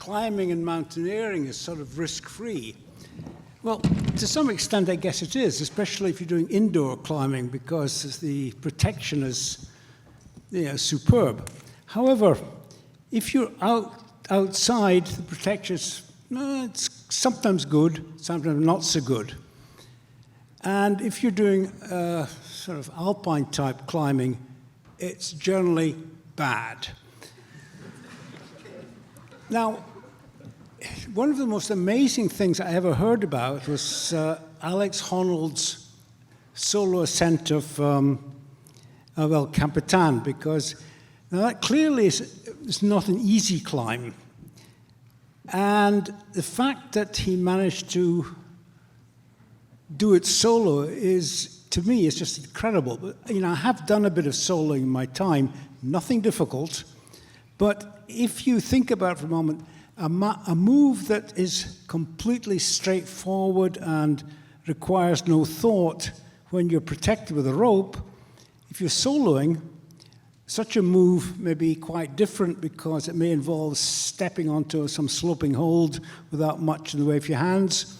climbing and mountaineering is sort of risk-free. Well, to some extent, I guess it is, especially if you're doing indoor climbing, because the protection is superb. However, if you're outside, the protection is it's sometimes good, sometimes not so good. And if you're doing sort of alpine-type climbing, it's generally bad. Now, one of the most amazing things I ever heard about was Alex Honnold's solo ascent of El Capitan, because now that clearly is not an easy climb. And the fact that he managed to do it solo is, to me, is just incredible. But, I have done a bit of soloing in my time, nothing difficult. But if you think about it for a moment, a move that is completely straightforward and requires no thought when you're protected with a rope, if you're soloing, such a move may be quite different because it may involve stepping onto some sloping hold without much in the way of your hands.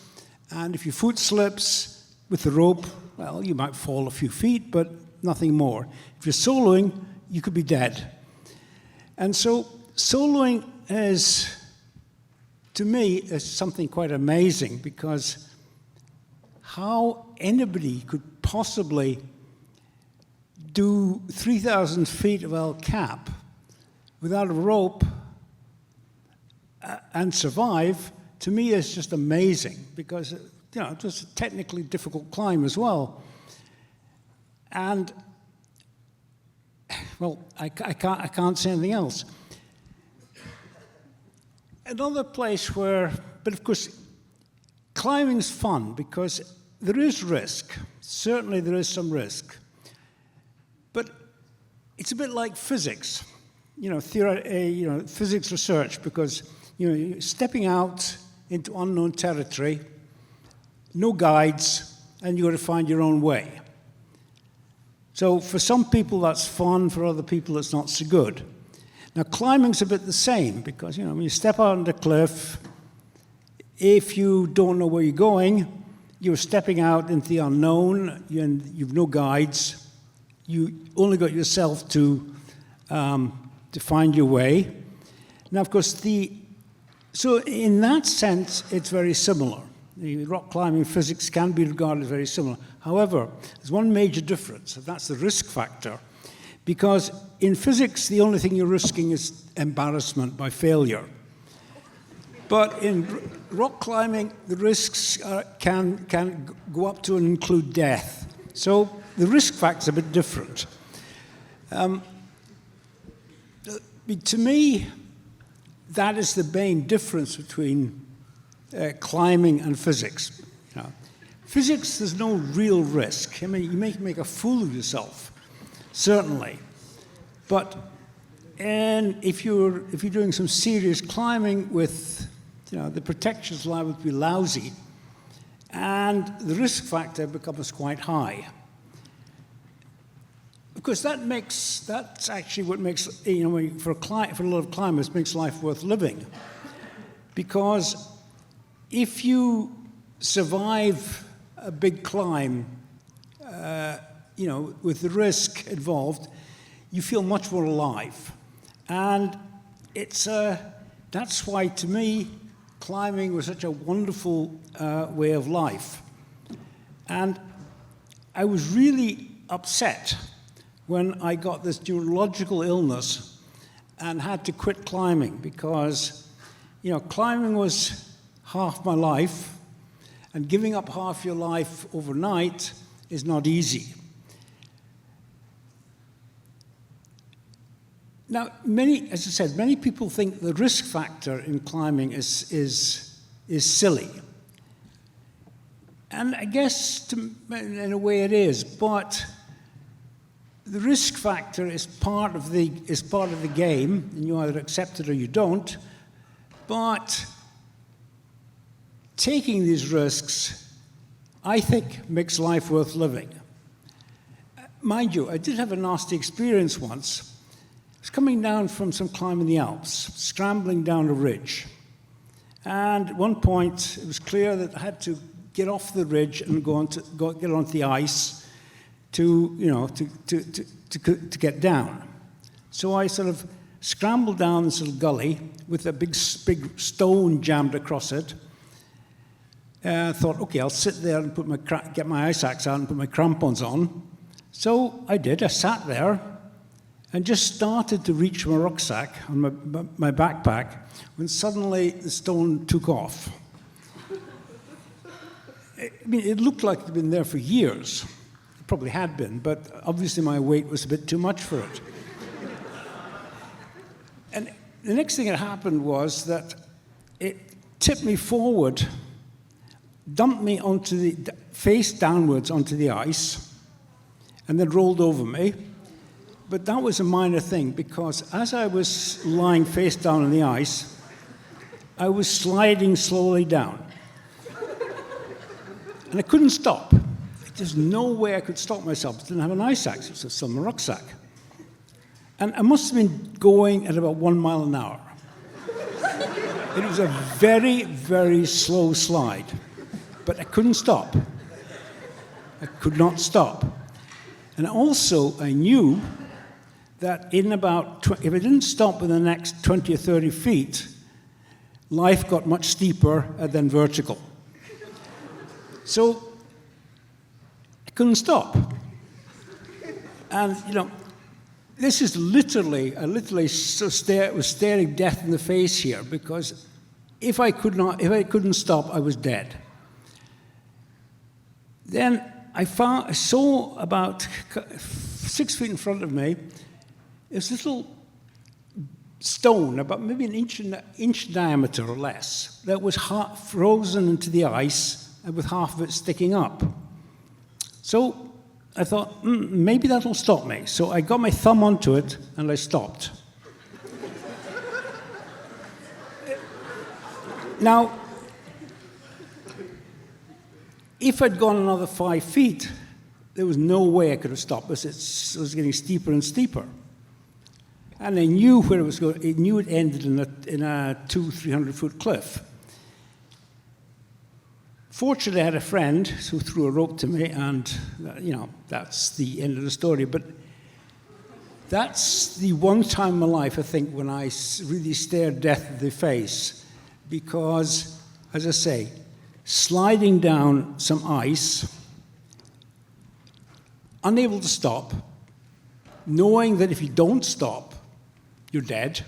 And if your foot slips with the rope, well, you might fall a few feet, but nothing more. If you're soloing, you could be dead. And so soloing is, to me, is something quite amazing, because how anybody could possibly do 3,000 feet of El Cap without a rope and survive, to me, is just amazing, because it was a technically difficult climb as well. And, well, I can't say anything else. Another place where, but of course, climbing's fun because there is risk. Certainly there is some risk. But it's a bit like physics, physics research, because you're stepping out into unknown territory, no guides, and you've got to find your own way. So for some people that's fun, for other people it's not so good. Now climbing's a bit the same, because when you step out on the cliff, if you don't know where you're going, you're stepping out into the unknown, and you've no guides. You only got yourself to find your way. Now, of course, so in that sense, it's very similar. The rock climbing physics can be regarded as very similar. However, there's one major difference, and that's the risk factor. Because in physics, the only thing you're risking is embarrassment by failure. But in rock climbing, the risks can go up to and include death. So the risk factor is a bit different. To me, that is the main difference between climbing and physics. Physics, there's no real risk. I mean, you may make a fool of yourself, certainly. But if you're doing some serious climbing with, the protections liable to be lousy, and the risk factor becomes quite high. Because that's actually what makes, for a lot of climbers, makes life worth living. Because if you survive a big climb, with the risk involved, you feel much more alive. And that's why, to me, climbing was such a wonderful way of life. And I was really upset when I got this neurological illness and had to quit climbing, because, climbing was half my life, and giving up half your life overnight is not easy. Now, as I said, many people think the risk factor in climbing is silly. And I guess, in a way, it is, but the risk factor is part of the game, and you either accept it or you don't. But taking these risks, I think, makes life worth living. Mind you, I did have a nasty experience once. I was coming down from some climb in the Alps, scrambling down a ridge. And at one point, it was clear that I had to get off the ridge and get onto the ice to get down. So I sort of scrambled down this little gully with a big stone jammed across it. I thought, okay, I'll sit there and get my ice axe out and put my crampons on. So I did. I sat there and just started to reach my rucksack on my backpack when suddenly the stone took off. I mean, it looked like it had been there for years. It probably had been, but obviously my weight was a bit too much for it. And the next thing that happened was that it tipped me forward, dumped me face downwards onto the ice, and then rolled over me. But that was a minor thing, because as I was lying face down on the ice, I was sliding slowly down. And I couldn't stop. There's no way I could stop myself. I didn't have an ice axe, it was still in my rucksack. And I must have been going at about 1 mile an hour. It was a very, very slow slide. But I couldn't stop. I could not stop. And also, I knew that if I didn't stop in the next 20 or 30 feet, life got much steeper and then vertical. So I couldn't stop. And, this is literally, I was staring death in the face here, because if I couldn't stop, I was dead. Then I saw about 6 feet in front of me, this little stone, about maybe an inch diameter or less, that was frozen into the ice and with half of it sticking up. So I thought, maybe that'll stop me. So I got my thumb onto it and I stopped. Now, if I'd gone another 5 feet, there was no way I could have stopped this. It was getting steeper and steeper. And I knew where it was going. I knew it ended in a 200-300-foot cliff. Fortunately, I had a friend who threw a rope to me, and that's the end of the story. But that's the one time in my life, I think, when I really stared death in the face, because, as I say, sliding down some ice, unable to stop, knowing that if you don't stop, you're dead.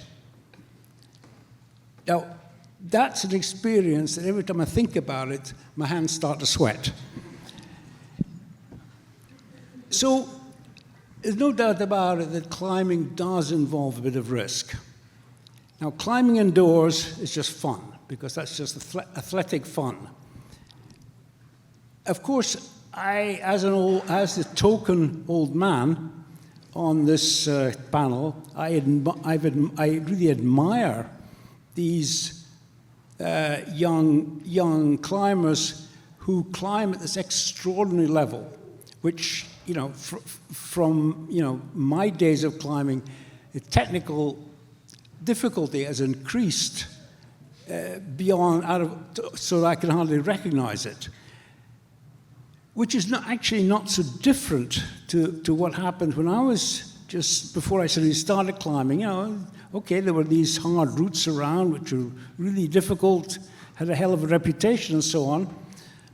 Now, that's an experience that every time I think about it, my hands start to sweat. So there's no doubt about it that climbing does involve a bit of risk. Now, climbing indoors is just fun, because that's just athletic fun. Of course, as the token old man on this panel, I really admire these young climbers who climb at this extraordinary level, which, from my days of climbing, the technical difficulty has increased so that I can hardly recognize it. Which is actually not so different to what happened when I was just before I started climbing. Okay, there were these hard routes around which were really difficult, had a hell of a reputation and so on.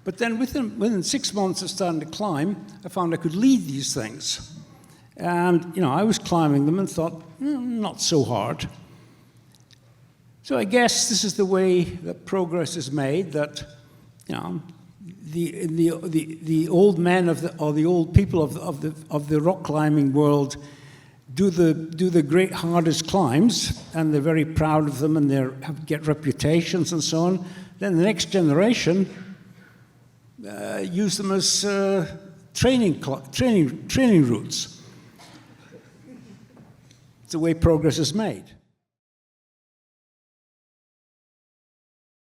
But then within 6 months of starting to climb, I found I could lead these things. And, I was climbing them and thought, not so hard. So I guess this is the way that progress is made, that, the old men or the old people of the rock climbing world do the great hardest climbs, and they're very proud of them, and they get reputations and so on. Then the next generation use them as training routes. It's the way progress is made.